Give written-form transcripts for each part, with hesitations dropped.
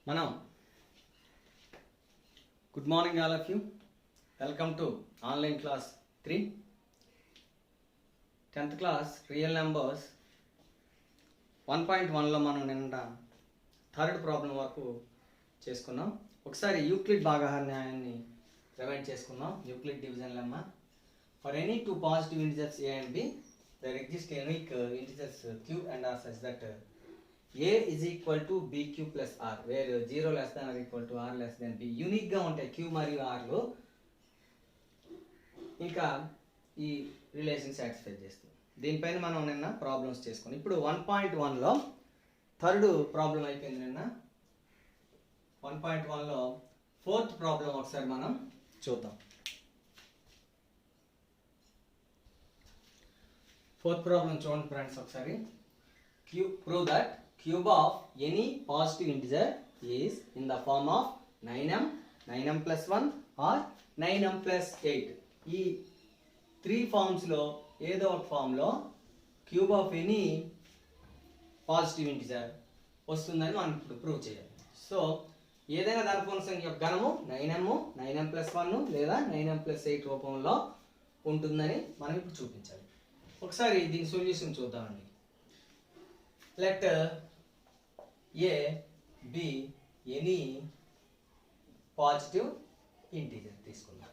మనం good morning all of you. Welcome to online class 3 10th class real numbers 1.1లో మనం నిన్న third problem వరకు చేసుకున్నాం. ఒకసారి యూక్లిడ్ భాగాహార న్యాయాన్ని రిమైండ్ చేసుకున్నాం. Euclid division lemma. For any two positive integers a and b there exist unique integers q and r such that a is equal to bq plus r where 0 less than or equal to r less than b unique గా ఉంటాయి q మరియు r లో. ఇంకా ఈ relation satisfy చేస్తుంది. దీనిపైన మనం నిన్న ప్రాబ్లమ్స్ చేసుకున్నాం. ఇప్పుడు 1.1లో థర్డ్ ప్రాబ్లం అయిపోయింది. నిన్న 1.1లో ఫోర్త్ ప్రాబ్లం ఒకసారి మనం చూద్దాం. ఫోర్త్ ప్రాబ్లం చూడండి ఫ్రెండ్స్ ఒకసారి. Prove that cube of any positive integer is in the form of 9m, 9m plus 1 or 9m plus 8. ఈ త్రీ ఫార్మ్స్లో ఏదో ఒక ఫామ్లో cube of any positive integer వస్తుందని మనం ఇప్పుడు ప్రూవ్ చేయాలి. సో ఏదైనా ధనపూర్ణ సంఖ్య యొక్క ఘనము 9m, 9m plus 1 లేదా 9m plus 8 రూపంలో ఉంటుందని మనం ఇప్పుడు చూపించాలి. ఒకసారి దీని సొల్యూషన్ చూద్దామండి. Let A be any positive integer తీసుకుందాం.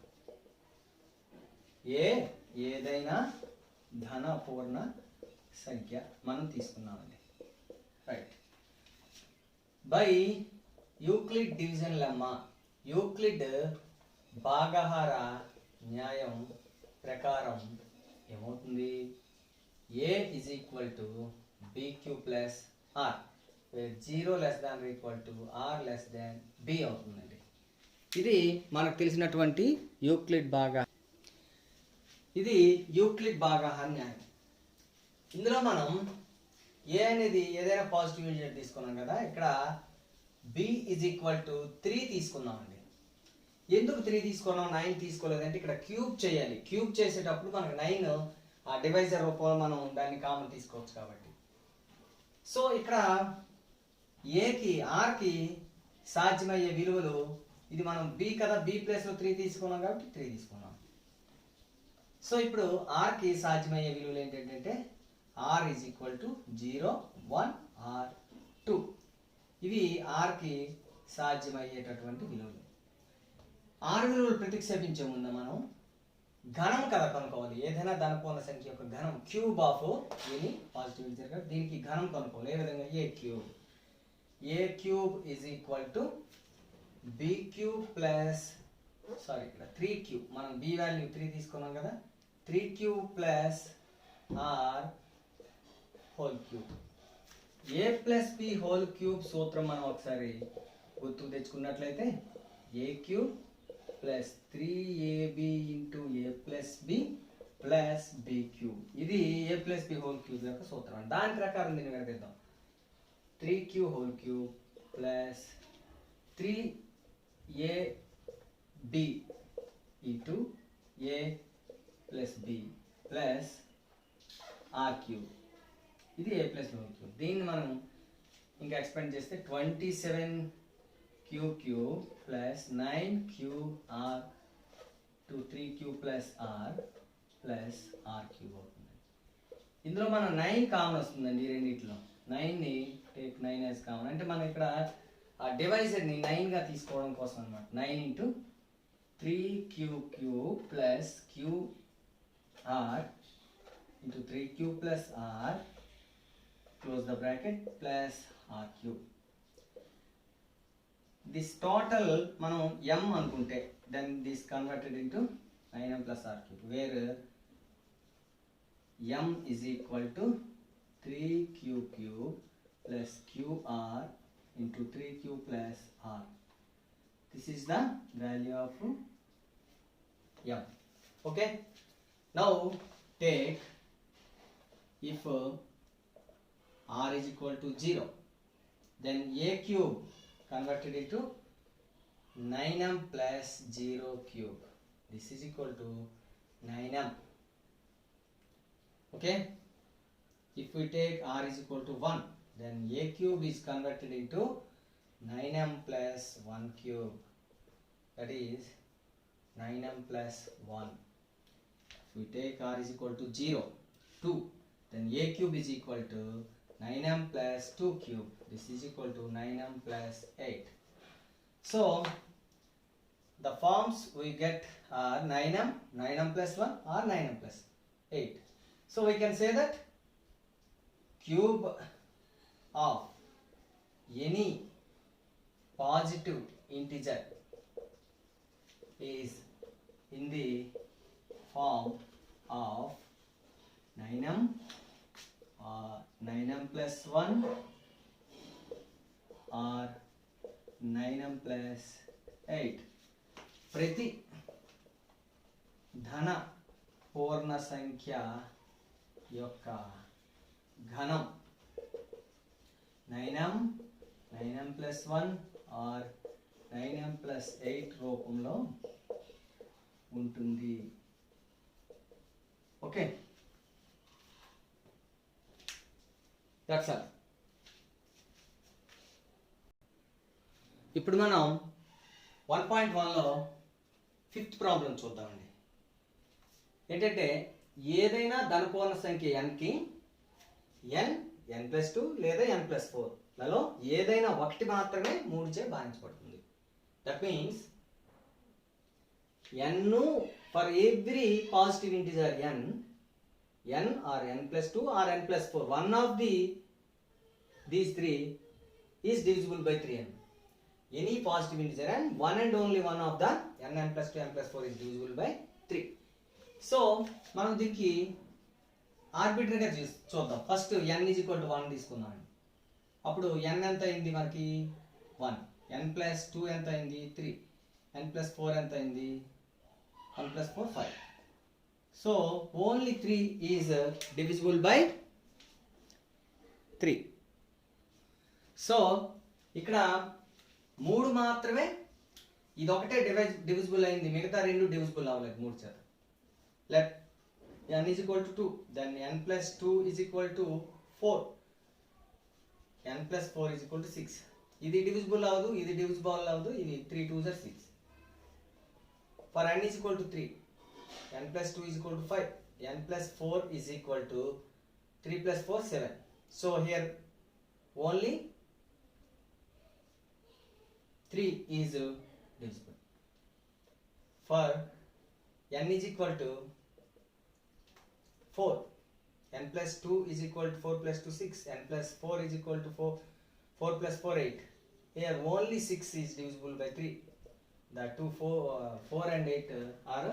ఏ ఏదైనా ధన పూర్ణ సంఖ్య మనం తీసుకున్నామండి. Right. By Euclid division lemma, Euclid భాగాహార న్యాయం ప్రకారం ఏమవుతుంది? a is equal to bq plus r where 0 less than or equal to r less than b అవుతుందండి. ఇది మనకు తెలిసినటువంటి యూక్లిడ్ భాగాహార న్యాయం. ఇందులో మనం a అనేది ఏదైనా పాజిటివ్ ఇంటిజర్ తీసుకున్నాం కదా. ఇక్కడ b is equal to 3 తీసుకున్నామండి. ఎందుకు 3 తీసుకున్నాం, 9 తీసుకోలేదంటే ఇక్కడ క్యూబ్ చేయాలి. క్యూబ్ చేసేటప్పుడు మనకు 9 ఆ డివైజర్ రూపంలో మనం దాన్ని కామన్ తీసుకోవచ్చు కాబట్టి. సో ఇక్కడ ఏకి ఆర్కి సాధ్యమయ్యే విలువలు ఇది మనం బి కదా, బి ప్లేస్లో 3 తీసుకున్నాం కాబట్టి 3 తీసుకున్నాం. సో ఇప్పుడు ఆర్కి సాధ్యమయ్యే విలువలు ఏంటంటే R is equal to 0, 1 or 2. ఇవి ఆర్కి సాధ్యమయ్యేటటువంటి విలువలు. ఆరు విలువలు ప్రతిక్షేపించే ముందు మనం ఘనం కదా కనుక్కోవాలి. ఏదైనా ధనపూర్ణ సంఖ్య యొక్క ఘనం cube of any positive integer కదా, దీనికి ఘనం కనుక్కోవాలి. ఏ విధంగా? A cube is equal to B cube plus ఇక్కడ 3q, మనం బి వాల్యూ 3 తీసుకున్నాం కదా, 3q plus R whole cube. A plus B whole cube సూత్రం మనం ఒకసారి గుర్తుకు తెచ్చుకున్నట్లయితే A cube plus 3ab into A plus B plus B cube. ఇది ఏ ప్లస్ బి హోల్ క్యూబ్ యొక్క సూత్రం. దాని ప్రకారం దీన్ని విడదీద్దాం. 3q whole cube plus 3ab into ఏ plus B plus r cube. ఇది ఏ ప్లస్ బి హోల్ క్యూబ్. దీన్ని మనం ఇంకా ఎక్స్పెండ్ చేస్తే 27q cube plus 9q r to 3q plus r plus r cube అవుతుంది. ఇందులో మనం 9 కామన్ వస్తుందండి. ఈ రెండిట్లో 9ని టేక్ 9 as కామన్. అంటే మనం ఇక్కడ ఆ డివైజర్ని 9 గా తీసుకోవడం కోసం అన్నమాట. 9 into 3q cube plus qr into 3q plus r close the bracket plus r cube. This total మనం m అనుకుంటే then this converted into 9m plus r cube where m is equal to 3q cube plus qr into 3q plus r. This is the value of m. Okay, now take if r is equal to 0 then a cube converted into 9m plus 0 cube. This is equal to 9m. Okay, if we take r is equal to 1 then a cube is converted into 9m plus 1 cube, that is 9m plus 1. If we take r is equal to 0, 2, then a cube is equal to 9m plus 2 cube. This is equal to 9m plus 8. So the forms we get are 9m plus 1 or 9m plus 8. So we can say that cube of any positive integer is in the form of 9m or 9m plus 1 or 9m plus 8. ప్రతి ధన పూర్ణ సంఖ్య యొక్క ఘనం 9m plus 1 or 9m plus 8 రూపంలో ఉంటుంది. Okay, that's all. ఇప్పుడు మనం 1.1లో 5th ప్రాబ్లం చూద్దామండి. ఏంటంటే ఏదైనా ధనపూర్ణ సంఖ్య nకి n ప్లస్ 2 లేదా n ప్లస్ 4 లలో ఏదైనా ఒకటి మాత్రమే 3చే భాగించబడుతుంది. That means n for every positive integer n or n plus 2 or n plus 4, one of these three is divisible by 3n. Any positive integer n, one and only one of the n plus 2 n plus 4 is divisible by 3. So మనం దీనికి ఆర్బిటరీగా చూద్దాం. First n is equal to 1 తీసుకుందాం. అప్పుడు n ఎంత అయింది మనకి 1, n plus 2 ఎంత అయింది 3, n plus 4 ఎంత అయింది 1 plus 4 5. So only 3 is divisible by 3. So ఇక్కడ 3 మాత్రమే ఇది ఒకటే డివిజిబుల్ అయింది, మిగతా రెండు డివిజిబుల్ అవ్వలేదు 3 చేత. Let n is equal to 2, then n plus 2 is equal to 4, n plus 4 is equal to 6. ఇది డివిజిబుల్ అవ్వదు, ఇది డివిజిబుల్ అవ్వదు, ఇది 3 2s are 6. For n is equal to 3, n plus 2 is equal to 5, n plus 4 is equal to 3 plus 4 7. So here only 3 is divisible. For n is equal to 4, n plus 2 is equal to 4 plus 2 6, n plus 4 is equal to 4 plus 4 8. Here only 6 is divisible by 3. The 2 4 and 8 are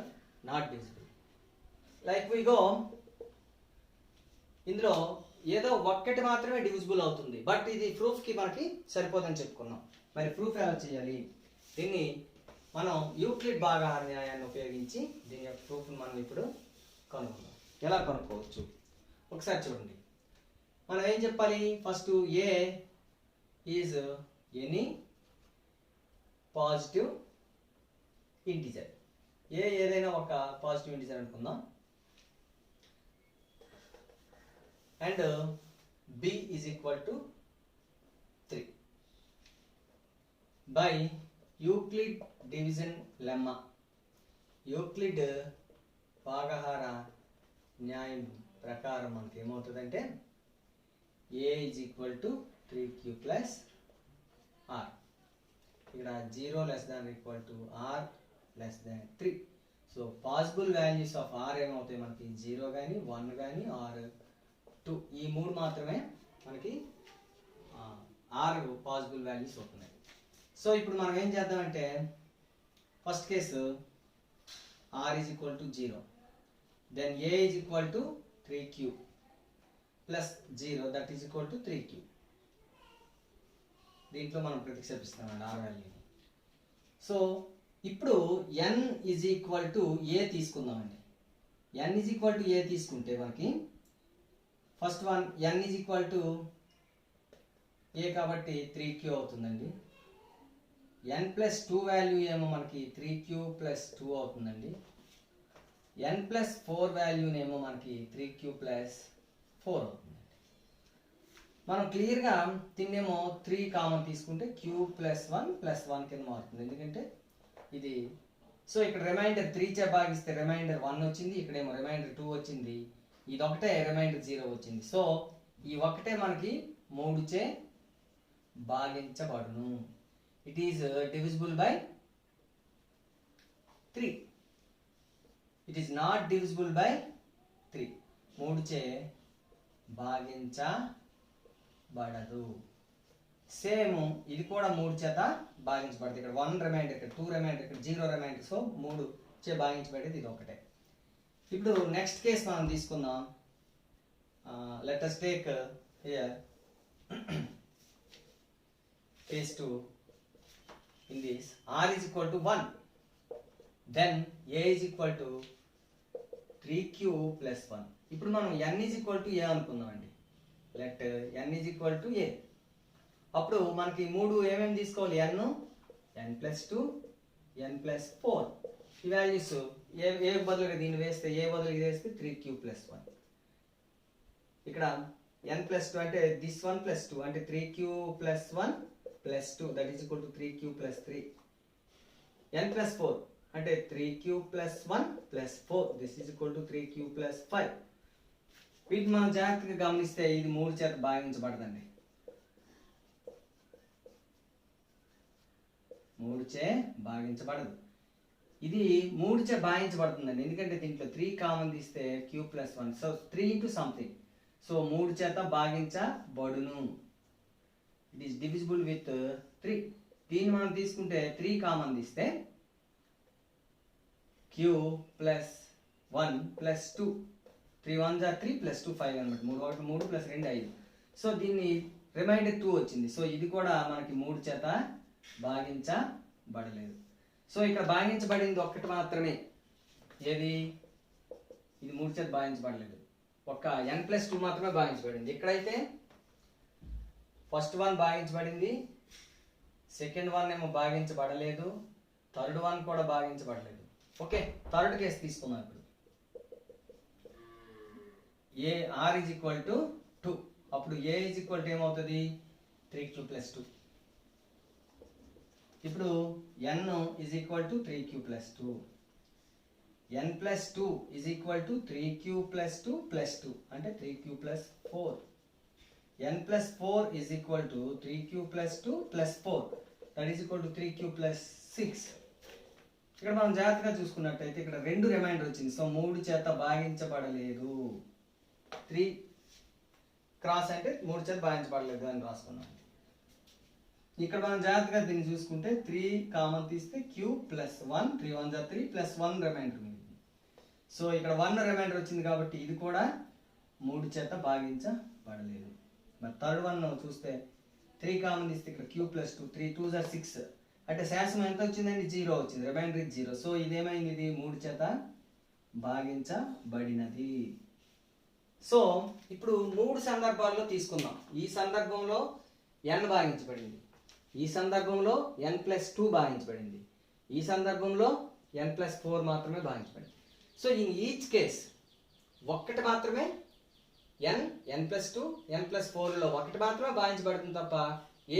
not divisible. Like we go, ఇందులో ఏదో ఒక్కటి మాత్రమే divisible అవుతుంది, but ఇది proof కి మనకి సరిపోదని చెప్పుకున్నాం. మరి ప్రూఫ్ ఎలా చేయాలి? దీన్ని మనం యూక్లిడ్ భాగాహార న్యాయాన్ని ఉపయోగించి దీని యొక్క ప్రూఫ్ మనం ఇప్పుడు కనుక్కుందాం. ఎలా కనుక్కోవచ్చు ఒకసారి చూడండి. మనం ఏం చెప్పాలి? First A is any positive integer. ఏదైనా ఒక పాజిటివ్ ఇంటిజర్ అనుకుందాం. And b is equal to 3 by Euclid division lemma. Euclid భాగాహార న్యాయం ప్రకారం మనకి ఏమవుతుందంటే a is equal to 3q plus r. ఇక్కడ 0 less than or equal to r less than 3. So possible values of r ఏమవుతాయి మనకి 0 కానీ 1 కానీ ఆర్ 2, ఈ 3 మాత్రమే మనకి r పాసిబుల్ వాల్యూస్ అవుతున్నాయి. సో ఇప్పుడు మనం ఏం చేద్దామంటే first case r is equal to 0, then a is equal to 3q plus 0 that is equal to 3q. దీంట్లో మనం ప్రతిక్షేపిస్తామండి r వాల్యూని. సో ఇప్పుడు n is equal to a తీసుకుందామండి. n is equal to a తీసుకుంటే మనకి first one n is equal to a కాబట్టి 3q అవుతుందండి. n plus 2 value ఏమో మనకి 3q plus 2 అవుతుందండి. n plus 4 వాల్యూనేమో మనకి 3q plus 4 అవుతుందండి. మనం క్లియర్గా తిన్నేమో 3 కామన్ తీసుకుంటే క్యూ ప్లస్ 1 కింద మారుతుంది, ఎందుకంటే ఇది. సో ఇక్కడ రిమైండర్ 3 చే భాగిస్తే రిమైండర్ 1 వచ్చింది, ఇక్కడేమో రిమైండర్ 2 వచ్చింది, ఇది ఒకటే రిమైండర్ 0 వచ్చింది. సో ఈ ఒకటే మనకి 3 చే భాగించబడును. It is divisible by 3. It is not divisible by 3. 3 చే భాగించబడదు. సేమ్ ఇది కూడా 3 చేత భాగించబడుతుంది. ఇక్కడ 1 రిమైండర్, ఇక్కడ 2 రిమైండర్, ఇక్కడ 0 రిమైండర్. సో 3 చే భాగించబడేది ఇది ఒకటే. ఇప్పుడు నెక్స్ట్ కేస్ మనం తీసుకుందాం. Let us take here case 2. In this r is equal to 1, then a is equal to 3q plus 1. ఇప్పుడు మనం n is equal to a అనుకుందాం అండి. let n is equal to a. అప్పుడు మనకి 3 ఏమేమి తీసుకోవాలి? n plus 2, n plus 4. ఈ values ఏ బదులుగా దీన్ని వేస్తే, ఏ బదులుగా వేస్తే 3q plus 1. ఇక్కడ n plus 2 అంటే this 1 plus 2 అంటే 3q plus 1 plus 2 that is equal to 3q plus 3. n plus 4 అంటే 3q plus 1 plus 4 this is equal to 3q plus 5. వీటిని మనం జాగ్రత్తగా గమనిస్తే ఇది 3 చేత భాగించబడదండి. 3 చే భాగించబడదు. ఇది 3 చే భాగించబడుతుందండి, ఎందుకంటే దీంట్లో 3 కామన్ తీస్తే q plus 1. So 3 into something. So 3 చేత భాగించబడును. It is divisible with 3. దీన్ని మనం తీసుకుంటే 3 కామన్ తీస్తే q plus 1 plus 2. 3 1s are 3 plus 2 5 అనమాట. 3 1 3 plus 2 5. సో దీన్ని రిమైండర్ 2 వచ్చింది. సో ఇది కూడా మనకి 3 చేత భాగించబడలేదు. సో ఇక్కడ భాగించబడింది ఒక్కటి మాత్రమే. ఏది? ఇది 3 చేత భాగించబడలేదు. ఒక n plus 2 మాత్రమే భాగించబడింది. ఇక్కడైతే ఫస్ట్ 1 భాగించబడింది, సెకండ్ 1 ఏమో భాగించబడలేదు, థర్డ్ 1 కూడా భాగించబడలేదు. ఓకే, థర్డ్ కేసు తీసుకుందాం. ఇప్పుడు ఏ r is equal to 2. అప్పుడు a is equal to ఏమవుతుంది? 3q plus 2. ఇప్పుడు n is equal to 3q plus 2. n plus 2 is equal to 3q plus 2 plus 2 అంటే 3q plus 4. n plus 4 is equal to 3q plus 2 plus 4 that is equal to 3q plus 6. ఇక్కడ మనం జాగ్రత్తగా చూసుకున్నట్టయితే ఇక్కడ 2 reminder వచ్చింది. So 3 చేత భాగించబడలేదు. 3 cross అంటే 3 చేత భాగించబడలేదు అని రాసుకున్నాం. ఇక్కడ మనం జాగ్రత్తగా దీన్ని చూసుకుంటే 3 కామన్ తీస్తే q plus 1, 3 1s are 3 plus 1 reminder ఉంది. సో ఇక్కడ 1 రిమైండర్ వచ్చింది కాబట్టి ఇది కూడా 3 చేత భాగించబడలేదు. మరి థర్డ్ 1 చూస్తే 3 కామన్ తీస్తే ఇక్కడ q plus 2, 3 2s are 6 అంటే శాసం ఎంత వచ్చిందండి? 0 వచ్చింది. రిమైండర్ 0. సో ఇదేమైంది? ఇది 3 చేత భాగించబడినది. సో ఇప్పుడు 3 సందర్భాల్లో తీసుకుందాం. ఈ సందర్భంలో n భాగించబడింది, ఈ సందర్భంలో n plus 2 భాగించబడింది, ఈ సందర్భంలో n plus 4 మాత్రమే భాగించబడింది. సో ఇన్ ఈచ్ కేస్ ఒక్కటి మాత్రమే n plus 2, n plus 4లో ఒకటి మాత్రమే భాగించబడుతుంది తప్ప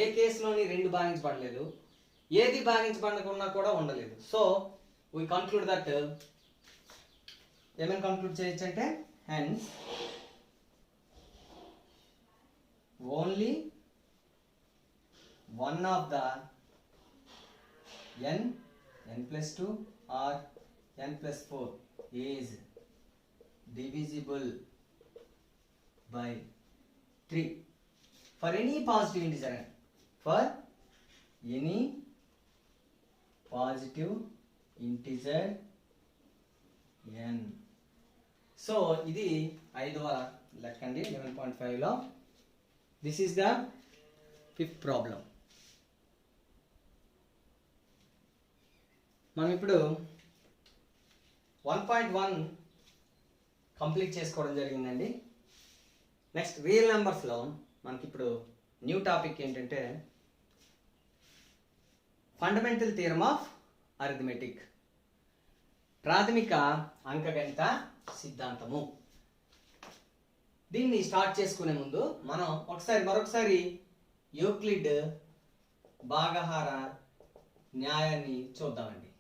ఏ కేసులోని 2 భాగించబడలేదు, ఏది భాగించబడకుండా కూడా ఉండలేదు. సో వీ కన్క్లూడ్ దట్ ఏమైనా కన్క్లూడ్ చేయొచ్చు అంటే hence only one of the n plus 2 or n plus 4 is divisible by 3 for any positive integer n. For any positive integer n. So ఇది 5వ లెక్క అండి 11.5లో. This is the 5th problem. మనం ఇప్పుడు 1.1 కంప్లీట్ చేసుకోవడం జరిగిందండి. నెక్స్ట్ రియల్ నెంబర్స్లో మనకి ఇప్పుడు న్యూ టాపిక్ ఏంటంటే ఫండమెంటల్ థియరమ్ ఆఫ్ అరిథమెటిక్, ప్రాథమిక అంకగణిత సిద్ధాంతము. దీన్ని స్టార్ట్ చేసుకునే ముందు మనం మరొకసారి యూక్లిడ్ భాగహార న్యాయాన్ని చూద్దామండి.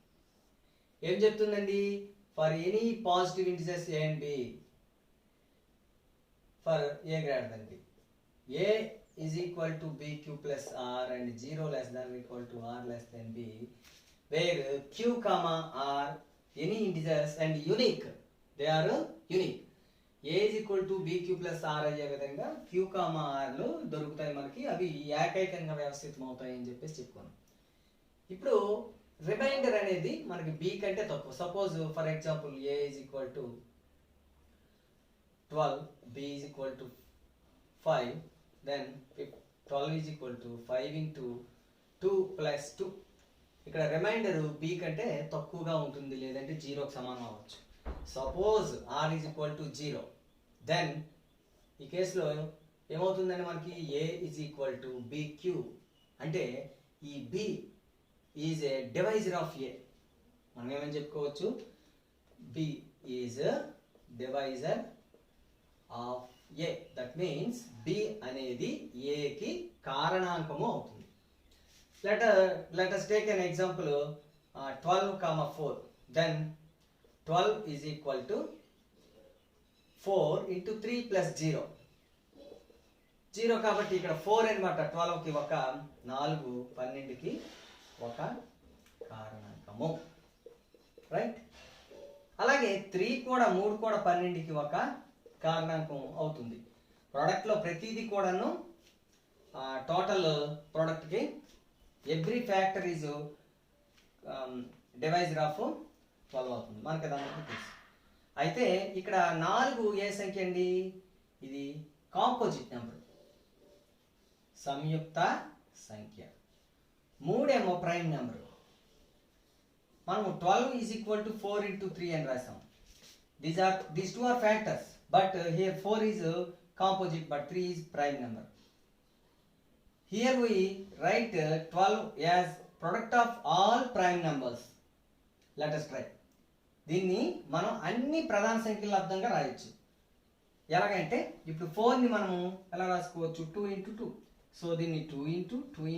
ఏం చెప్తుందండి? For any positive integers A and B for A greater than B, A is equal to bq plus r and 0 less than or equal to r less than b, where q comma r any integers and unique, they are unique. a is equal to bq plus r అయ్యే విధంగా q comma r లు దొరుకుతాయి మనకి, అవి ఏకైకంగా వ్యవస్థితం అవుతాయి అని చెప్పేసి చెప్పుకున్నాం. ఇప్పుడు రిమైండర్ అనేది మనకి b కంటే తక్కువ. Suppose for example a is equal to 12, b is equal to 5, then if 12 is equal to 5 into 2 plus 2, ఇక్కడ రిమైండర్ b కంటే తక్కువగా ఉంటుంది, లేదంటే 0కి సమానం అవ్వచ్చు. Suppose r is equal to 0, then ఈ కేసులో ఏమవుతుందంటే మనకి a is equal to bq, అంటే ఈ b is a divisor of a. మనం ఏమని చెప్పుకోవచ్చు? b is divisor of a. That means b అనేది a కి కారణాంకము అవుతుంది. let us take an example, 12 comma 4, then 12 is equal to 4 into 3 plus 0, 0 కాబట్టి ఇక్కడ 4 అన్నమాట 12 కి ఒక 4, 12 కి ఒక కారణాంకము, రైట్? అలాగే 3 కూడా 12 కి ఒక కారణాంకం అవుతుంది. ప్రోడక్ట్ లో ప్రతిదీ కూడాను టోటల్ ప్రోడక్ట్ కి every factor is divisor of 12 అవుతుంది, మనకి దానికి తెలుసు. అయితే ఇక్కడ 4 ఏ సంఖ్య అండి? ఇది కాంపోజిట్ నెంబర్, సంయుక్త సంఖ్య. 3 ఏమో ప్రైమ్ నెంబర్. మనము 12 ఈజ్ ఈక్వల్ టు 4 into 3 అని రాసాం. These two are factors, but here 4 is composite but 3 is prime number. Here we write 12 as product of all prime numbers. Let us try. దీన్ని మనం అన్ని ప్రధాన సంఖ్యల లబ్దంగా రాయొచ్చు. ఎలాగంటే ఇప్పుడు 4 ని మనము ఎలా రాసుకోవచ్చు? 2 into 2. సో దీన్ని 2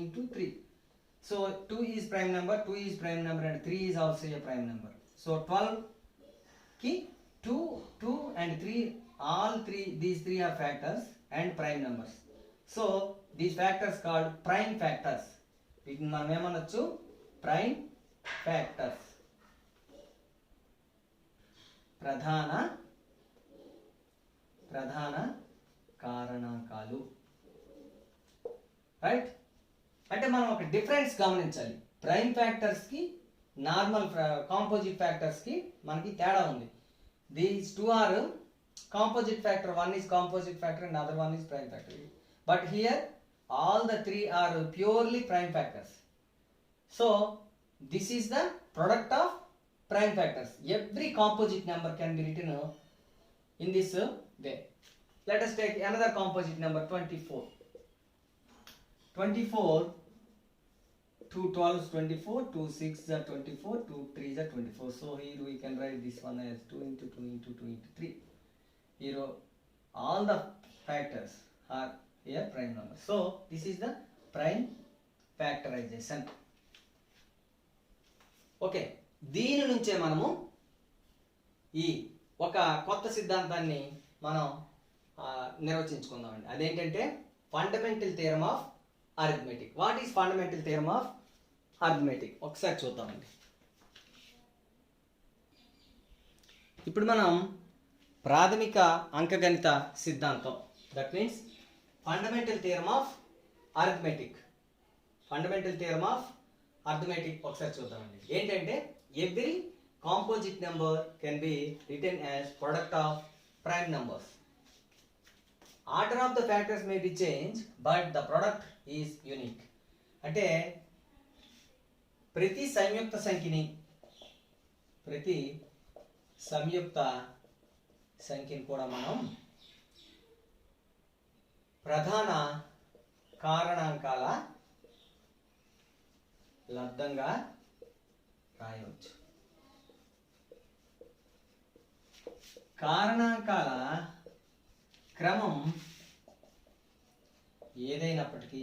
into 3. So 2 is prime number, 2 is prime number and 3 is also a prime number. So 12 ki 2 and 3, all these three are factors and prime numbers. So these factors called prime factors. వీటిని మనం ఏమనొచ్చు? Prime factors, ప్రధాన కారణాంకాలు, right? అంటే మనం ఒక difference గమనించాలి. Prime factors కి normal composite factors కి మనకి తేడా ఉంది. These two are composite factor, one is composite factor and other one is prime factor. But here all the three are purely prime factors. So this is the product of prime factors. Every composite number can be written in this way. Let us take another composite number, 24. 24, 2 12s 24, 2 6s are 24, 2 3s are 24. So here we can write this one as 2 into 2 into 2 into 3. Here all the factors are here prime numbers. So this is the prime factorization. Okay, దీని నుంచే మనము ఈ ఒక కొత్త సిద్ధాంతాన్ని మనం నిర్వచించుకుందామండి. అదేంటంటే fundamental theorem of arithmetic. What is fundamental theorem of arithmetic? ఒకసారి చూద్దామండి. ఇప్పుడు మనం ప్రాథమిక అంకగణిత సిద్ధాంతం, that means fundamental theorem of arithmetic. Fundamental theorem of arithmetic ఒకసారి చూద్దామండి. ఏంటంటే every composite number can be written as product of prime numbers. Order of the factors may be changed, but the product is unique. అంటే ప్రతి సంయుక్త సంఖ్యని కూడా మనం ప్రధాన కారణాంకాల లబ్దంగా రాయవచ్చు. కారణాంకాల క్రమం ఏదైనప్పటికీ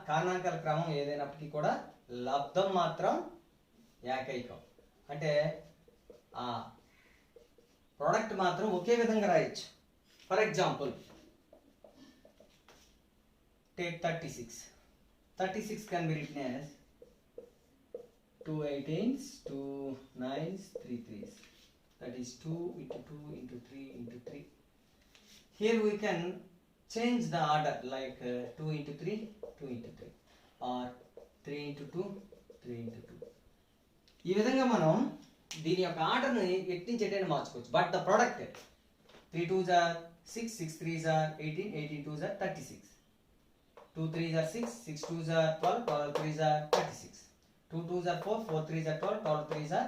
కారణాంకాల క్రమం ఏదైనప్పటికీ కూడా లబ్ధం మాత్రం ఏకైకం. అంటే ఆ ప్రోడక్ట్ మాత్రం ఒకే విధంగా రాయొచ్చు. For example take 36. 36 can be written as 2 18s, 2 9s, 3 3s. That is 2 into 2 into 3 into 3. Here we can change the order like 2 into 3, 2 into 3 or 3 into 2, 3 into 2. ఈ విధంగా మనం దీని యొక్క ఆర్డర్ని ఎట్టించి ఎటైనా మార్చుకోవచ్చు. But the product 3 2s are 6, 6 3s are 18, 18 2s are 36. 2 3s are 6, 6 2s are 12, 12 3s are 36. 2 2s are 4, 4 3s are 12, 12 3s are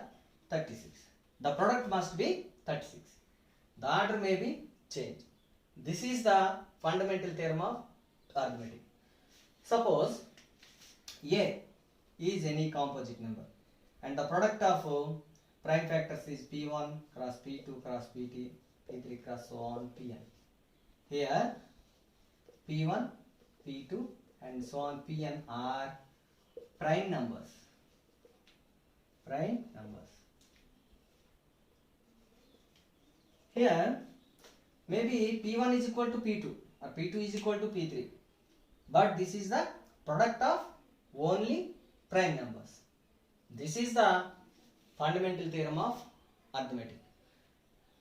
36. The product must be 36. The order may be changed. This is the fundamental theorem of arithmetic. Suppose A is any composite number and the product of prime factors is P1 cross P2 cross P3 cross so on Pn. Here P1, P2 and so on Pn are prime numbers. Prime numbers. Here maybe P1 is equal to P2 or P2 is equal to P3. But this is the product of only prime numbers. This is the fundamental theorem of arithmetic.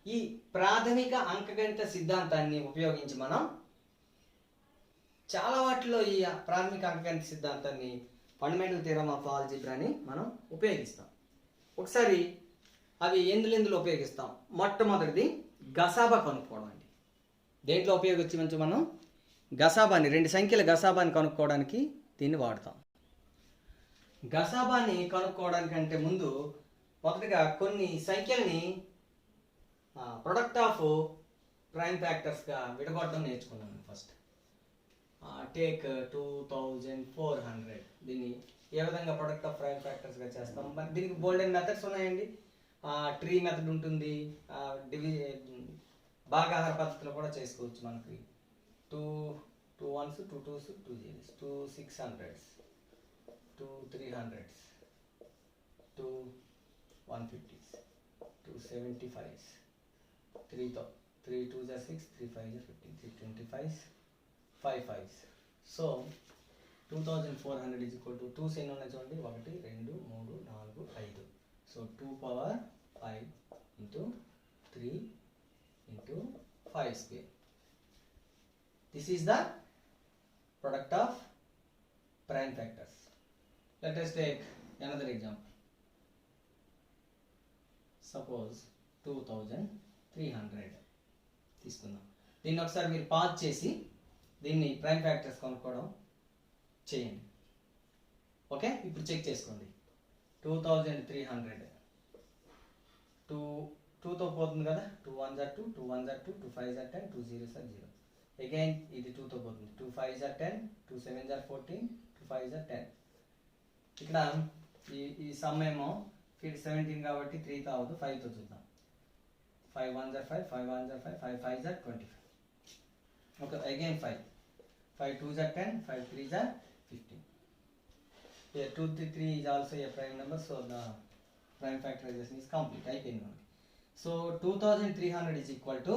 ఈ ప్రాథమిక అంకగణిత సిద్ధాంతాన్ని ఉపయోగించి మనం చాలా వాటిలో ఈ ప్రాథమిక అంకగణిత సిద్ధాంతాన్ని ఫండమెంటల్ థియరమ్ ఆఫ్ ఆల్జీబ్రాని మనం ఉపయోగిస్తాం. ఒకసారి అవి ఎందులో ఉపయోగిస్తాం. మొట్టమొదటిది గసాబా కనుక్కోవడం అండి. దేంట్లో ఉపయోగించవచ్చు మనం గసాబాని, రెండు సంఖ్యల గసాబాని కనుక్కోవడానికి దీన్ని వాడతాం. గసాబాని కనుక్కోవడానికంటే ముందు మొదటగా కొన్ని సంఖ్యల్ని ప్రొడక్ట్ ఆఫ్ ప్రైమ్ ఫ్యాక్టర్స్గా విడగొట్టడం నేర్చుకున్నాను. First take 2400. దీన్ని ఏ విధంగా ప్రొడక్ట్ ఆఫ్ ప్రైమ్ ఫ్యాక్టర్స్గా చేస్తాం. దీనికి బోల్డెన్ మెథడ్స్ ఉన్నాయండి. ట్రీ మెథడ్ ఉంటుంది, భాగాహార పద్ధతిలో కూడా చేసుకోవచ్చు. మనకి 2 1s, 2 2s, 2 0s, 2 600s, 2 300s, 2 150s, 2 75s, 3 2s are 6, 3 5s are 15, 3 25s, 5 5s. So 2400 is equal to 2s ఎన్ని ఉన్నాయి చూడండి, 1 2 3 4 5. So 2 power 5 into 3 into 5 square. This is the product of prime factors. Let us take another example. Suppose 2300 తీసుకుందాం. దీన్ని ఒకసారి మీరు pause చేసి దీన్ని prime factors కనుక్కోవడం చేయండి. ఓకే, ఇప్పుడు చెక్ చేసుకోండి. 2300 2తో పోతుంది కదా. 2 1s are 2, 2 1s are 2, 2 5s are 10, 2 0s are 0. Again ఇది 2తో పోతుంది. 2 5s are 10, 2 7s are 14, 2 5s are 10. ఇక్కడ ఈ సమ్ ఏమో 17 కాబట్టి 3తో అవ్వదు, 5తో చూద్దాం. 5 1s are 5, 5 1s are 5, 5 5s are 25. Okay, again 5 2s are 10, 5 3s are 15. Here 2 3 is also a prime number, so the prime factorization is complete. అయిపోయింది మనకి. So 2300 is equal to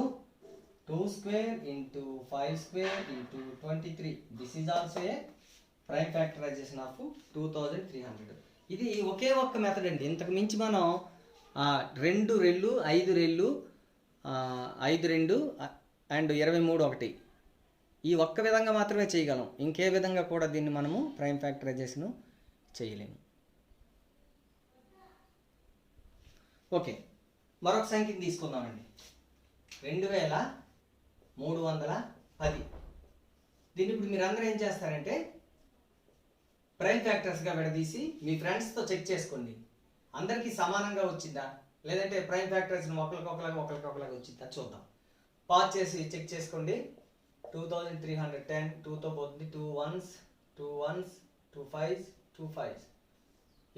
2 square into 5 square into 23. This is also a prime factorization of 2300. ఇది ఒకే ఒక్క method అండి. ఇంతకు మించి మనం 2 రెళ్ళు 5 రెళ్ళు 5 2 and 23 1 ఈ ఒక్క విధంగా మాత్రమే చేయగలం. ఇంకే విధంగా కూడా దీన్ని మనము ప్రైమ్ ఫ్యాక్టరైజేషన్ చేయలేము. ఓకే, మరొక సంఖ్యను తీసుకుందామండి. 2310. దీన్ని ఇప్పుడు మీరు అందరూ ఏం చేస్తారంటే ప్రైమ్ ఫ్యాక్టర్స్గా విడదీసి మీ ఫ్రెండ్స్తో చెక్ చేసుకోండి. అందరికీ సమానంగా వచ్చిందా, లేదంటే ప్రైమ్ ఫ్యాక్టర్స్ ఒకరికొకలాగా వచ్చిందా చూద్దాం. పాజ్ చేసి చెక్ చేసుకోండి. 2310 2తో పోతుంది. 2 1s, 2 1s, 2 5s, 2 5s.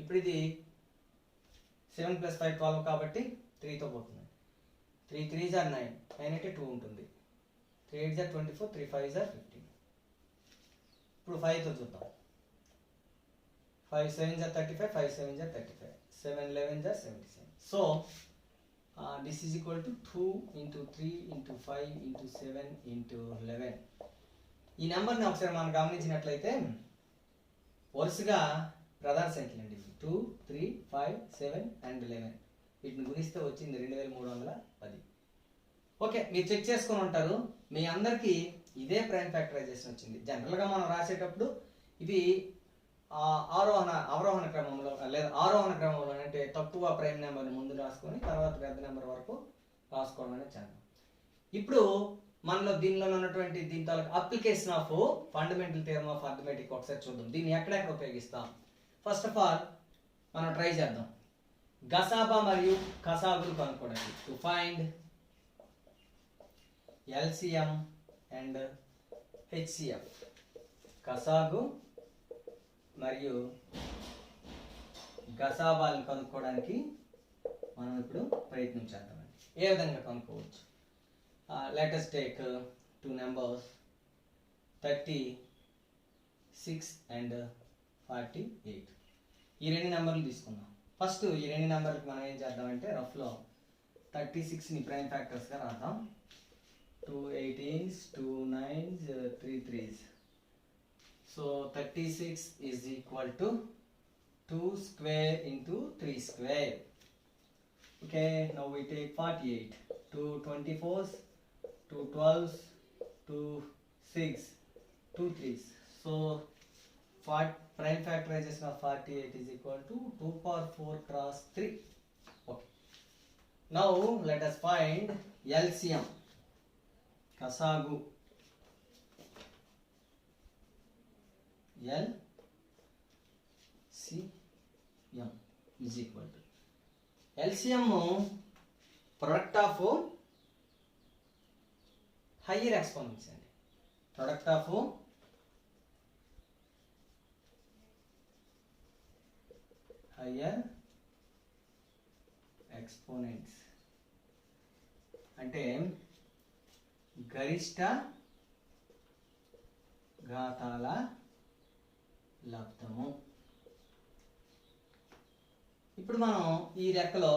ఇప్పుడు ఇది 7 + 5 12 కాబట్టి 3తో పోతుంది. 3 3s are 9, 9 అంటే 2 ఉంటుంది. 3 8s are 24, 3 5s are 15. ఇప్పుడు 5తో చూద్దాం. 5 7s are 35, 5 7s are 35, 7 11s are 77. So this is equal to 2 into 3 into 5 into 7 into 11. ఈ నెంబర్ని ఒకసారి మనం గమనించినట్లయితే వరుసగా ప్రధాన సంఖ్యలు అండి. 2 3 5 7 and 11 వీటిని గుణిస్తే వచ్చింది 2310. ఓకే, మీరు చెక్ చేసుకొని ఉంటారు. మీ అందరికీ ఇదే ప్రైమ్ ఫ్యాక్టరైజేషన్ వచ్చింది. జనరల్గా మనం రాసేటప్పుడు ఇవి అవరోహణ క్రమంలో లేదా ఆరోహణ క్రమంలో అంటే తక్కువ ప్రైమ్ నెంబర్ని ముందు రాసుకొని తర్వాత పెద్ద నెంబర్ వరకు రాసుకోవడం అనేది చేద్దాం. ఇప్పుడు మనలో దీనిలో ఉన్నటువంటి దీంతో application of fundamental theorem of arithmetic ఒకసారి చూద్దాం. దీన్ని ఎక్కడెక్కడ ఉపయోగిస్తాం. ఫస్ట్ ఆఫ్ ఆల్ మనం ట్రై చేద్దాం. గసాబా మరియు కసాగులు కనుక్కోవడానికి to find LCM and HCF. కసాగు మరియు గసాబాలను కనుక్కోవడానికి మనం ఇప్పుడు ప్రయత్నం చేద్దామండి. ఏ విధంగా కనుక్కోవచ్చు? let us take two numbers 36 and 48. ఈ రెండు నెంబర్లు తీసుకుందాం. ఫస్ట్ ఈ రెండు నెంబర్కి మనం ఏం చేద్దామంటే రఫ్లో 36ని ప్రైమ్ ఫ్యాక్టర్స్గా రాద్దాం. 2 18s, 2 9s, 3 3s. So 36 is equal to 2 square into 3 square. Okay, now we take 48. 2 24s, 2 12s, 2 6, 2 3s. So prime factorization of 48 is equal to 2 power 4 cross 3. Okay. Now let us find LCM. Kasagu. LCM is equal to LCM product of higher exponents and product of higher exponents అంటే గరిష్ట ఘాతాల లబ్ధము. ఇప్పుడు మనం ఈ లెక్కలో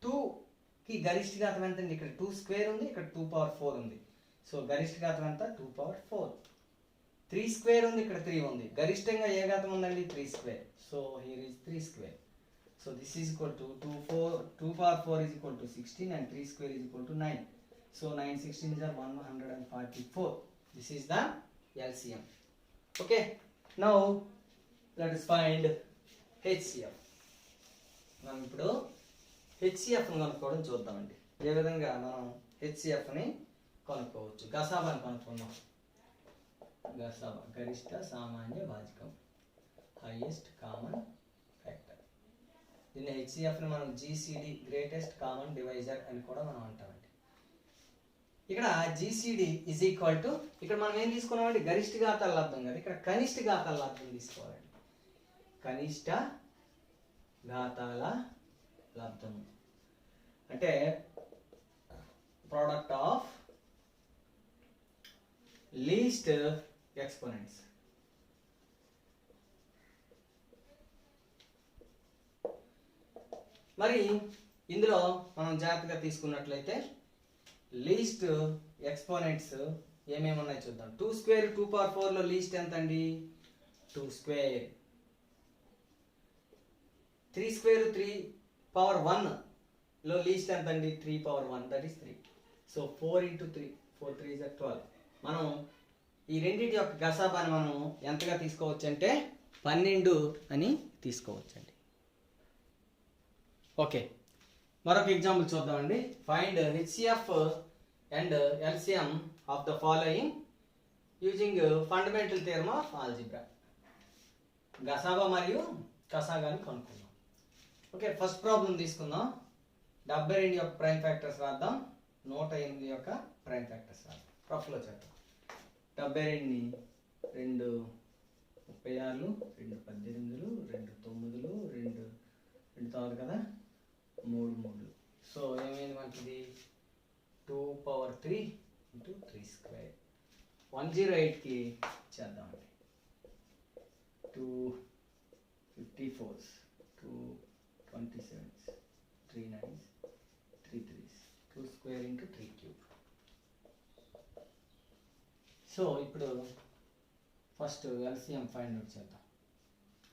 2కి గరిష్ట ఘాతం ఎంత అండి? ఇక్కడ 2 స్క్వేర్ ఉంది, ఇక్కడ 2 పవర్ 4 ఉంది. సో గరిష్ట ఘాతం ఎంత? 2 పవర్ 4. 3 స్క్వేర్ ఉంది, ఇక్కడ 3 ఉంది. గరిష్టంగా ఏ ఘాతం ఉందండి? 3 square. So here is 3 square. So this is equal to 2 power 4 is equal to 16 and 3 square is equal to 9. So 9 16 is 144. This is the LCM. Okay, now let us find HCF. మనం ఇప్పుడు HCF ని కనుక్కోవడం చూద్దామండి. ఏ విధంగా మనం HCF ని కనుక్కోవచ్చు? గసాబాని కనుక్కుందాం. గసాబా గరిష్ట సామాన్య భాజకం, హైయెస్ట్ కామన్ ఫ్యాక్టర్. దీన్ని HCF ని మనం GCD గ్రేటెస్ట్ కామన్ డివైజర్ అని కూడా మనం అంటామండి. ఇక్కడ GCD ఇజ్ ఈక్వల్ టు ఇక్కడ మనం ఏం తీసుకున్నామండి? గరిష్ట ఘాతాల లబ్ధం కదా. ఇక్కడ కనిష్ట ఘాతాల లబ్ధం తీసుకోవాలండి. కనిష్ట ఘాతాల లబ్ధం అంటే ప్రోడక్ట్ ఆఫ్ లీస్ట్ ఎక్స్పోనెంట్స్. మరి ఇందులో మనం జాగ్రత్తగా తీసుకున్నట్లయితే లీస్ట్ ఎక్స్పోనెంట్స్ ఏమేమి ఉన్నాయి చూద్దాం. 2 స్క్వేర్ 2 పవర్ 4 లో లీస్ట్ ఎంత అండి? 2 స్క్వేర్. 3 స్క్వేర్ 3 పవర్ 1 లో లీస్ట్ ఎంత అండి? 3 power 1, that is 3. So 4 into 3, 4 3 is 12. మనం ఈ రెండింటి యొక్క గసాబాని మనం ఎంతగా తీసుకోవచ్చు అంటే 12 అని తీసుకోవచ్చండి. ఓకే, మరొక ఎగ్జాంపుల్ చూద్దామండి. Find HCF and LCM of the following using fundamental theorem of algebra. గసాబా మరియు కసాగాని కనుక్కుందాం. ఓకే, ఫస్ట్ ప్రాబ్లం తీసుకుందాం. 72 యొక్క ప్రైమ్ ఫ్యాక్టర్స్ రాద్దాం, 108 యొక్క ప్రైమ్ ఫ్యాక్టర్స్ రాద్దాం. రఫ్లో చేద్దాం. 72ని 2 36, 2 18, 2 9, 2 9 కదా, 3 3. సో ఏమైంది మనకి? 2 పవర్ 3 ఇంటూ 3 స్క్వేర్ 108కి చేద్దామండి 254 227 3 9 3 3 2 స్క్వేర్ ఇంటూ 3 క్యూబ్. సో ఇప్పుడు ఫస్ట్ ఎల్సిఎం ఫైండ్ అవుట్ చేద్దాం.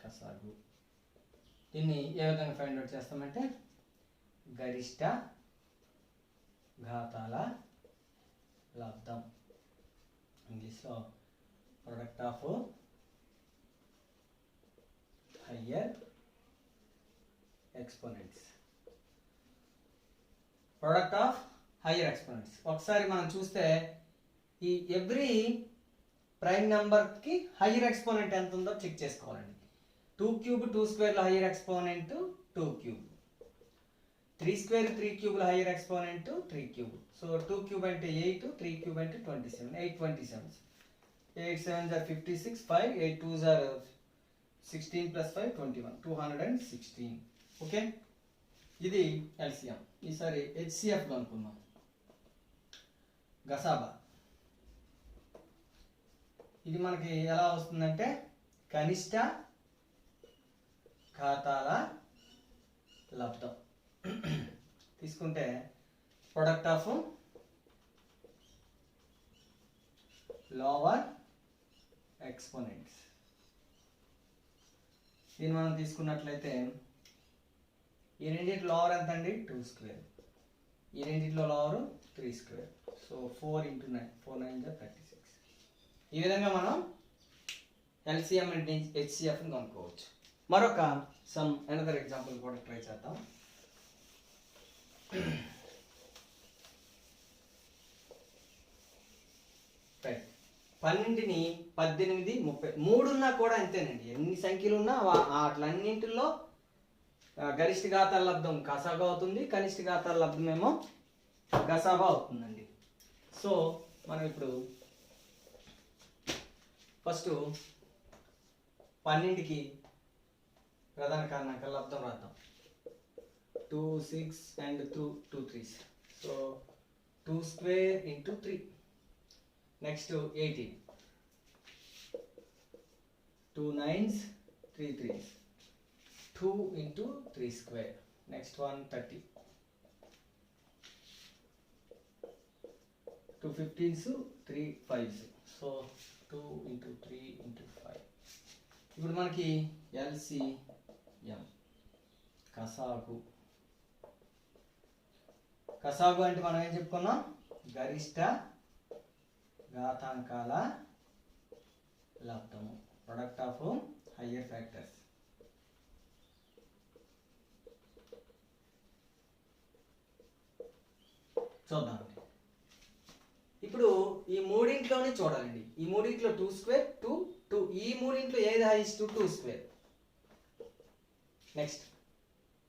కసాగు దీన్ని ఏ విధంగా ఫైండ్ అవుట్ చేస్తామంటే గరిష్ట ఘాతాల లబ్ధం, ఇంగ్లీష్లో product of higher exponents. Product of higher exponents ఒకసారి మనం చూస్తే ఈ ఎవ్రీ ప్రైమ్ నెంబర్కి హయ్యర్ ఎక్స్పోనెంట్ ఎంత ఉందో చెక్ చేసుకోవాలండి. 2 క్యూబ్ 2 స్క్వేర్లో హయ్యర్ ఎక్స్పోనెంట్ 2 క్యూబ్, 3 స్క్వేర్ 3 క్యూబ్లో higher exponent 3 cube. So 2 cube అంటే 8, 3 క్యూబ్ అంటే 27, 827. 8 7s are 56, 5 8 2s are 16 plus 5 21, 216. Okay, ఇది ఎల్సిఎం. ఈసారి హెచ్సిఎఫ్ అనుకుందాం. గసాబా ఇది మనకి ఎలా వస్తుందంటే కనిష్ట ఘాతాల లబ్ధం తీసుకుంటే ప్రొడక్ట్ ఆఫ్ లోవర్ ఎక్స్పోనెంట్స్. దీన్ని మనం తీసుకున్నట్లయితే ఈ రెండింటి లోవర్ ఎంత అండి 2 స్క్వేర్, ఈ రెండింటిలో లోవర్ 3 స్క్వేర్. So 4 into 9 4 9 36. ఈ విధంగా మనం ఎల్సిఎం అండ్ హెచ్సిఎఫ్ ని కనుక్కోవచ్చు. మరొక అనదర్ ఎగ్జాంపుల్ కూడా ట్రై చేద్దాం. రైట్, 12ని 18 30 3 ఉన్నా కూడా అంతేనండి. ఎన్ని సంఖ్యలు ఉన్నా వాటిలన్నింటిలో గరిష్ట ఘాతాల లబ్ధం కసాబా అవుతుంది, కనిష్ట ఘాతాల లబ్ధం ఏమో గసాబా అవుతుందండి. సో మనం ఇప్పుడు ఫస్ట్ 12కి ప్రధాన కారణాంక లబ్ధం రాద్దాం. 2 6 and 2 3s. So 2 square into 3. Next 18, 2 9s 3 3s, 2 into 3 square. Next one 30, 2 15s 3 5s. So 2 into 3 into 5. ఇప్పుడు మనకి ఎల్సిఎం కసాగు అంటే మనం ఏం చెప్పుకున్నాం, గరిష్ట ఘాతాంకాల లబ్ధము, ప్రొడక్ట్ ఆఫ్ హయ్యర్ ఫ్యాక్టర్స్. చూద్దాం. ఇప్పుడు ఈ మూడింట్లోనే చూడాలండి. ఈ మూడింట్లో 2 స్క్వేర్ 2 2, ఈ మూడింట్లో ఏది హైయెస్ట్ 2 స్క్వేర్. నెక్స్ట్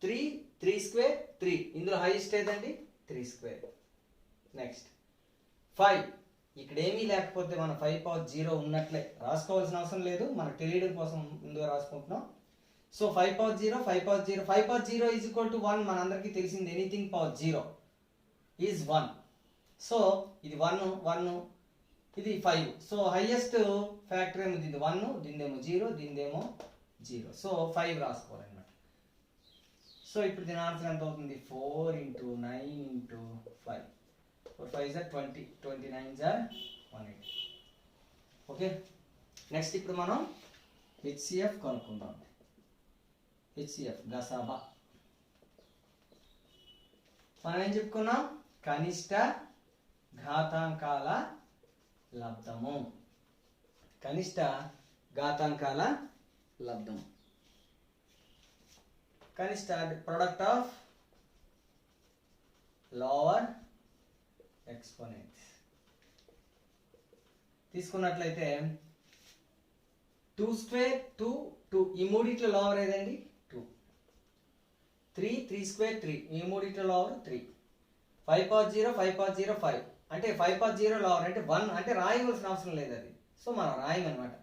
3 3 స్క్వేర్ 3, ఇందులో హైయెస్ట్ ఏదండి 3 స్క్వేర్. నెక్స్ట్ 5, ఇక్కడ ఏమీ లేకపోతే మనం 5 పవర్ 0 ఉన్నట్లే రాసుకోవాల్సిన అవసరం లేదు, మనకు తెలియడం కోసం ముందుగా రాసుకుంటున్నాం. So 5 power 0 5 power 0 5 power 0 is equal to 1. మనందరికీ తెలిసింది ఎనీథింగ్ పవర్ 0 ఈజ్ 1. సో ఇది 1 1, ఇది 5. సో హైయెస్ట్ ఫ్యాక్టర్ ఏమో దీని 1, దీనిదేమో 0, దీనిదేమో 0. సో 5 రాసుకోవాలన్నమాట. సో ఇప్పుడు దీని ఆన్సర్ ఎంత అవుతుంది, 4 into 9 into 5. 4 5s are 20, 29s are 180. Okay, next ఇప్పుడు మనం హెచ్సిఎఫ్ కనుక్కుందాం. హెచ్సిఎఫ్ గసాబా మనం ఏం చెప్పుకున్నాం, కనిష్ట ఘాతాంకాల లబ్ధము, కనిష్ట ఘాతాంకాల లబ్ధం, కనిష్ట ప్రొడక్ట్ ఆఫ్ లోవర్ ఎక్స్పోనెంట్స్. తీసుకున్నట్లయితే 2 స్క్వేర్ 2 2, ఈ మూడిట్లో లోవర్ ఏదండి 2. 3 3 స్క్వేర్ 3, ఈ మూడిట్లో లోవర్ 3. 5 పవర్ 0 5 పవర్ 0 5, అంటే 5 పవర్ 0 లోవర్ అంటే 1, అంటే రాయవలసిన అవసరం లేదు అది. సో మనం రాయమన్నమాట.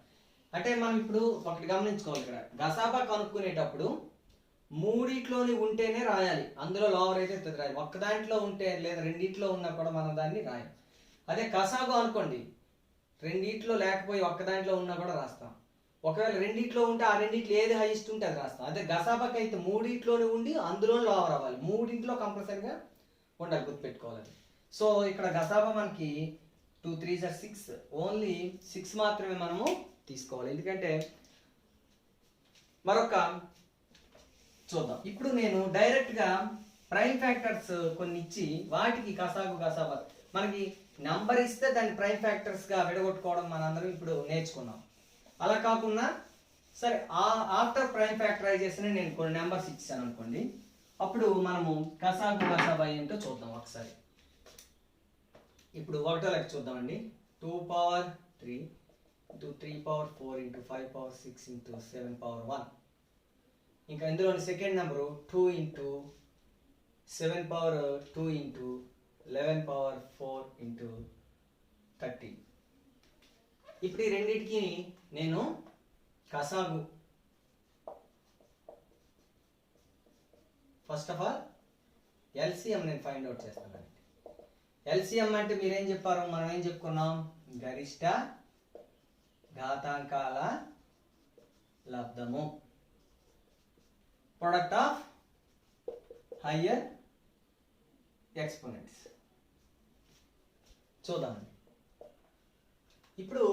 అంటే మనం ఇప్పుడు ఒకటి గమనించుకోవాలి, ఇక్కడ గసాబా కనుక్కునేటప్పుడు మూడిట్లోని ఉంటేనే రాయాలి, అందులో లోవర్ అయితే రాయాలి. ఒక్క దాంట్లో ఉంటే లేదా రెండిట్లో ఉన్నా కూడా మనం దాన్ని రాయాలి. అదే కసాగు అనుకోండి, రెండిట్లో లేకపోయి ఒక్క దాంట్లో ఉన్నా కూడా రాస్తాం. ఒకవేళ రెండిట్లో ఉంటే ఆ రెండిట్లో ఏది హైయెస్ట్ ఉంటే అది రాస్తాం. అదే గసాబాకి అయితే మూడిట్లోనే ఉండి అందులో లోవర్ అవ్వాలి, మూడింట్లో కంపల్సరిగా ఉండాలి, గుర్తుపెట్టుకోవాలి. సో ఇక్కడ గసాబా మనకి 2 3 6, ఓన్లీ 6 మాత్రమే మనము తీసుకోవాలి. ఎందుకంటే మరొక చూద్దాం. ఇప్పుడు నేను డైరెక్ట్గా ప్రైమ్ ఫ్యాక్టర్స్ కొన్ని ఇచ్చి వాటికి గసాగు గసాబా మనకి నంబర్ ఇస్తే దాన్ని ప్రైమ్ ఫ్యాక్టర్స్గా విడగొట్టుకోవడం మనందరం ఇప్పుడు నేర్చుకున్నాం. అలా కాకుండా సరే ఆఫ్టర్ ప్రైమ్ ఫ్యాక్టరైజేషన్ నేను కొన్ని నెంబర్స్ ఇచ్చాను అనుకోండి, అప్పుడు మనము గసాగు గసాబా ఏంటో చూద్దాం ఒకసారి. ఇప్పుడు ఒకటో లెక్క చూద్దామండి. 2 power 3 into 3 power 4 into 5 power 6 into 7 power 1. ఇంకా ఇందులోని second number 2 into 7 power 2 into 11 power 4 into 30. ఇప్పుడు ఈ రెండింటికి నేను కసాగు ఫస్ట్ ఆఫ్ ఆల్ ఎల్సిఎం నేను ఫైండ్ అవుట్ చేస్తానండి. ఎల్సిఎం అంటే మీరేం చెప్పారు, మనం ఏం చెప్పుకున్నాం, గరిష్ట ఘాతాంకాల లబ్ధము, ప్రొడక్ట్ ఆఫ్ హయ్యర్ ఎక్స్పోనెంట్స్. చూద్దామండి. ఇప్పుడు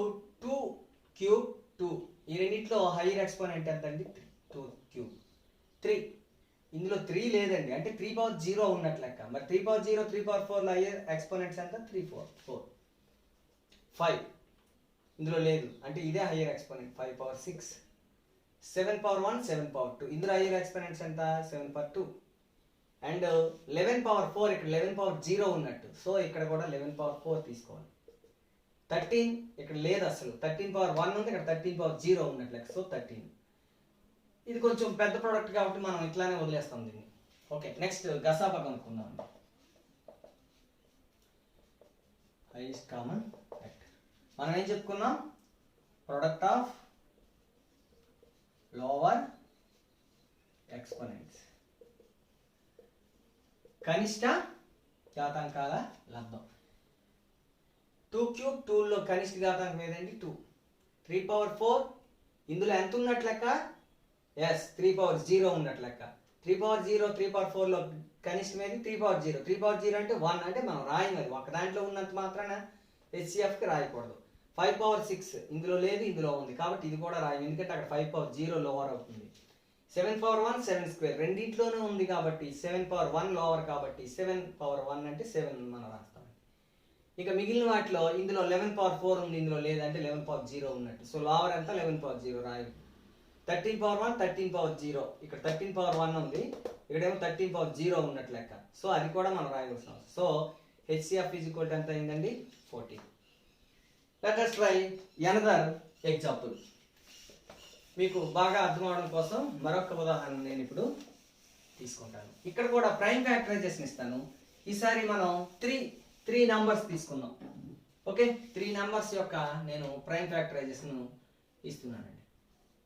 2 cube 2, ఈ రెండిట్లో హైయర్ ఎక్స్పోనెంట్ ఎంత అండి, 2 cube 3. ఇందులో 3 లేదండి, అంటే 3 power 0 ఉన్నట్లు లెక్క. మరి 3 power 0 3 power 4 లో హైయర్ ఎక్స్పోనెంట్స్ ఎంత, 3 4 5. ఇందులో లేదు, అంటే ఇదే hire exponent. 5 power 6, 7 power 1 7 power 2. ఇందులో హైయర్ ఎక్స్పోనెంట్స్ ఎంత, 7 power 2. అండ్ 11 power 4, ఇక్కడ 11 power 0 ఉన్నట్టు, సో ఇక్కడ కూడా 11 power 4 తీసుకోవాలి. 13 ఇక్కడ లేదు అసలు, 13 power 1 ఉంది, ఇక్కడ 13 power 0 ఉన్నట్లు, సో 13. ఇది కొంచెం పెద్ద ప్రోడక్ట్ కాబట్టి మనం ఇట్లానే వదిలేస్తాం దీన్ని. ఓకే, నెక్స్ట్ గసాబా కనుక్కుందాం. హైయెస్ట్ కామన్ ఫ్యాక్టర్ మనం ఏం చెప్పుకున్నాం, ప్రొడక్ట్ ఆఫ్ లోవర్ ఎక్స్పోనెంట్స్, కనిష్ట ఘాతాంకాల లబ్ధం. 2 cube 2 లో కనిష్ట ఘాతాంకం ఏదండి, 2. 3 power 4 ఇందులో ఎంత ఉన్నట్లు లెక్క, ఎస్ 3 power 0 ఉన్నట్లు లెక్క. 3 power 0 3 power 4 లో కనిష్టం ఏది, 3 power 0. 3 power 0 అంటే 1, అంటే మనం రాయం, అది ఒక దాంట్లో ఉన్నంత మాత్రాన హెచ్సిఎఫ్ కి రాయకూడదు. 5 power 6 ఇందులో లేదు, ఇందులో ఉంది, కాబట్టి ఇది కూడా రాయం, ఎందుకంటే అక్కడ 5 power 0 లోవర్ అవుతుంది. 7 power 1 7 స్క్వేర్ రెండింటిలోనే ఉంది కాబట్టి 7 power 1 లోవర్, కాబట్టి 7 power 1 అంటే 7 మనం రాస్తాం. ఇక మిగిలిన వాటిలో ఇందులో 11 power 4 ఉంది, ఇందులో లేదంటే 11 power 0 ఉన్నట్టు, సో లోవర్ ఎంత 11 power 0 రాయదు. 13 power 1 13 power 0, ఇక్కడ 13 power 1 ఉంది, ఇక్కడేమో 13 power 0 ఉన్నట్టు లెక్క, సో అది కూడా మనం రాయవలసిన అవసరం. So HCF is equal to ఎంత అయిందండి, 40. Let us try another example. మీకు బాగా అర్థం అవడం కోసం మరొక ఉదాహరణ నేను ఇప్పుడు తీసుకుంటాను. ఇక్కడ కూడా ప్రైమ్ ఫ్యాక్టరైజేషన్ ఇస్తాను. ఈసారి మనం 3 నంబర్స్ తీసుకుందాం. ఓకే, 3 నంబర్స్ యొక్క నేను prime factorisation ఇస్తున్నానండి.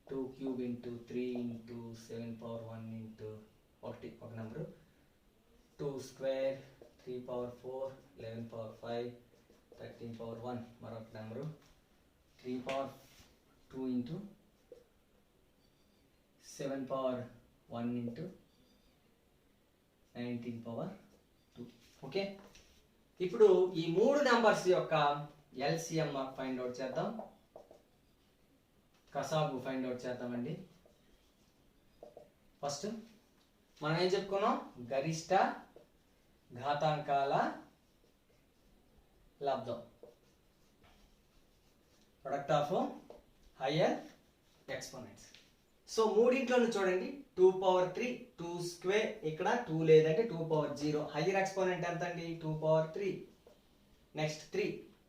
2 cube into 3 into 7 power 1 into ఒక number, 2 square 3 power 4 11 power 5 13 power 1 మరొక number, 3 power 2 into 7 power 1 into 19 power 2. Okay, ఇప్పుడు ఈ 3 నంబర్స్ యొక్క ఎల్సిఎం ఫైండ్ అవుట్ చేద్దాం, కసాగు ఫైండ్ అవుట్ చేద్దామండి. ఫస్ట్ మనం ఏం చెప్పుకున్నాం, గరిష్ట ఘాతాంకాల లబ్ధం, product of higher exponents. So మూడింట్లోనూ చూడండి, 2 power 3 2 స్క్వేర్, ఇక్కడ 2 లేదంటే 2 power 0. హయ్యర్ ఎక్స్పోనెంట్ ఎంత అండి, 2 power 3. Next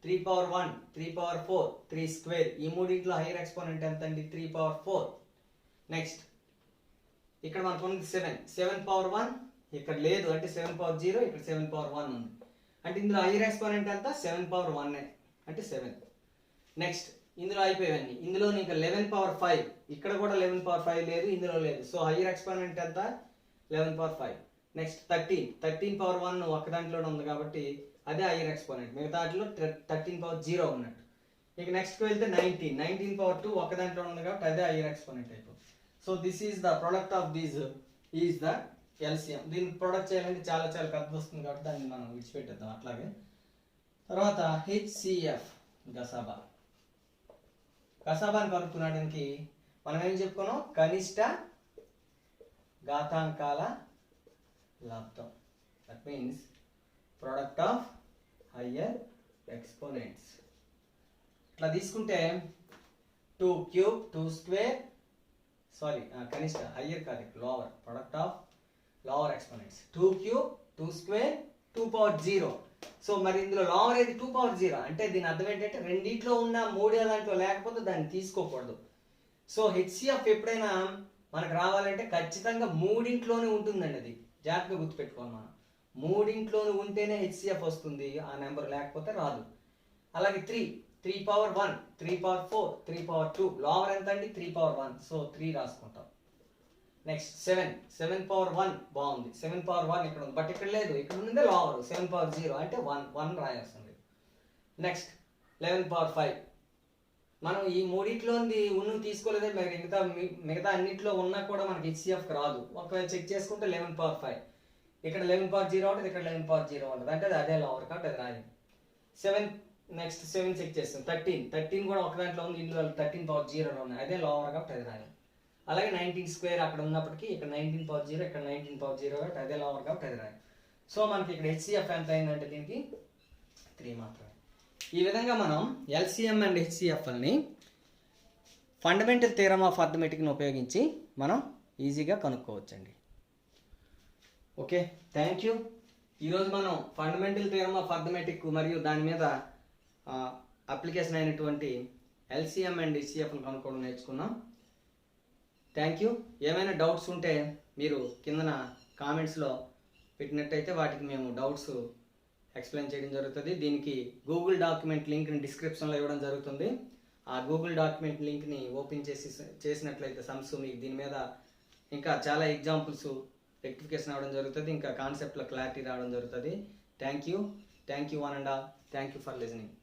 3 power 1 3 power 4 3 square, ఈ మూడింట్లో హైయర్ ఎక్స్పోనెంట్ ఎంత అండి, 3 power 4. నెక్స్ట్ ఇక్కడ మనకు ఉంది 7 power 1, ఇక్కడ లేదు అంటే 7 power 0, ఇక్కడ 7 power 1 ఉంది, అంటే ఇందులో హైయర్ ఎక్స్పోనెంట్ ఎంత, 7 power 1 అంటే 7. నెక్స్ట్ ఇందులో అయిపోయాయి. ఇందులో ఇంకా 11 పవర్ 5, ఇక్కడ కూడా 11 పవర్ 5 లేదు, ఇందులో లేదు. సో హయ్యర్ ఎక్స్పోనెంట్ ఎంత? 11 పవర్ 5. నెక్స్ట్ 13 పవర్ 1 ఒక్క దాంట్లోనే ఉంది కాబట్టి అదే హయ్యర్ ఎక్స్పోనెంట్. మిగతా వాటిలో 13 పవర్ 0 ఉన్నట్టు. ఇక నెక్స్ట్కి వెళ్తే 19 పవర్ 2 ఒక్క దాంట్లో ఉంది కాబట్టి అదే హయ్యర్ ఎక్స్పోనెంట్ అయిపోతుంది. So this is the product of these is the LCM. దీన్ని ప్రొడక్ట్ చేయాలంటే చాలా చాలా పెద్ద వస్తుంది కాబట్టి దాన్ని మనం విడిచిపెట్టేద్దాం అట్లాగే. తర్వాత హెచ్సిఎఫ్ గసాబా. గసాబాని కనుక్కునడానికి మనం ఏం చెప్పుకున్నాం? కనిష్ట ఘాతాంకాల లబ్ధం. That means product of higher exponents. ఇట్లా తీసుకుంటే 2 క్యూబ్ 2 స్క్వేర్, సారీ కనిష్ట, హయ్యర్ కాదు, lower, product of lower exponents. 2 cube 2 square 2 power 0. So మరి ఇందులో లోవర్ ఏది? 2 పవర్ 0. అంటే దీని అర్థం ఏంటంటే రెండిట్లో ఉన్న మూడే దాంట్లో లేకపోతే దాన్ని తీసుకోకూడదు. సో హెచ్సిఎఫ్ ఎప్పుడైనా మనకు రావాలంటే ఖచ్చితంగా మూడింట్లోనే ఉంటుందండి. అది జాగ్రత్తగా గుర్తుపెట్టుకోవాలి మనం. మూడింట్లోనే ఉంటేనే హెచ్సిఎఫ్ వస్తుంది ఆ నెంబర్, లేకపోతే రాదు. అలాగే 3 పవర్ 1, 3 పవర్ 4, 3 పవర్ 2. లోవర్ ఎంత అండి? 3 పవర్ 1. సో 3 రాసుకుంటాం. నెక్స్ట్ 7 పవర్ 1 బాగుంది. 7 పవర్ 1 ఇక్కడ ఉంది, బట్ ఇక్కడ లేదు, ఇక్కడ ఉందే లోవర్. 7 పవర్ 0 అంటే 1 రాయాల్సింది. Next 11 power 5. మనం ఈ మూడిట్లోంది ఉన్ను తీసుకోలేదే, మిగతా అన్నిట్లో ఉన్నా కూడా మనకి హెచ్సిఎఫ్ రాదు. ఒకవేళ చెక్ చేసుకుంటే 11 పవర్ 5, ఇక్కడ 11 పవర్ 0 ఉంటుంది, ఇక్కడ 11 పవర్ 0 ఉంటుంది, అంటే అదే లోవర్ కాబట్టి అది రాయాలి. 7 నెక్స్ట్ 7 చెక్ చేస్తాం. 13 కూడా ఒక దాంట్లో ఉంది, ఇందులో 13 పవర్ 0 ఉన్నాయి, అదే లోవర్ కాబట్టి అది రాయాలి. అలాగే 19 స్క్వేర్ అక్కడ ఉన్నప్పటికీ ఇక్కడ 19 పవర్ 0, ఇక్కడ 19 పవర్ 0 కాబట్టి అదే లోవర్ కాబట్టి అది రాయాలి. సో మనకి ఇక్కడ హెచ్సిఎఫ్ ఎంత అయిందంటే దీనికి 3 మాత్రమే. ఈ విధంగా మనం ఎల్సిఎం అండ్ హెచ్సిఎఫ్ని ఫండమెంటల్ థియరమ్ ఆఫ్ అర్థమెటిక్ని ఉపయోగించి మనం ఈజీగా కనుక్కోవచ్చండి. Okay, thank you. ఈరోజు మనం ఫండమెంటల్ థియరమ్ ఆఫ్ అర్థమెటిక్ మరియు దాని మీద అప్లికేషన్ అయినటువంటి ఎల్సిఎం అండ్ హెచ్సిఎఫ్ని కనుక్కోవడం నేర్చుకున్నాం. Thank you. ఏమైనా డౌట్స్ ఉంటే మీరు కిందన కామెంట్స్లో పెట్టినట్టయితే వాటికి మేము డౌట్స్ ఎక్స్ప్లెయిన్ చేయడం జరుగుతుంది. దీనికి గూగుల్ డాక్యుమెంట్ లింక్ని డిస్క్రిప్షన్లో ఇవ్వడం జరుగుతుంది. ఆ గూగుల్ డాక్యుమెంట్ లింక్ని ఓపెన్ చేసినట్లయితే సమ్స్ మీకు దీని మీద ఇంకా చాలా ఎగ్జాంపుల్స్ రెక్టిఫికేషన్ అవ్వడం జరుగుతుంది, ఇంకా కాన్సెప్ట్లో క్లారిటీ రావడం జరుగుతుంది. Thank you one and all. Thank you for listening.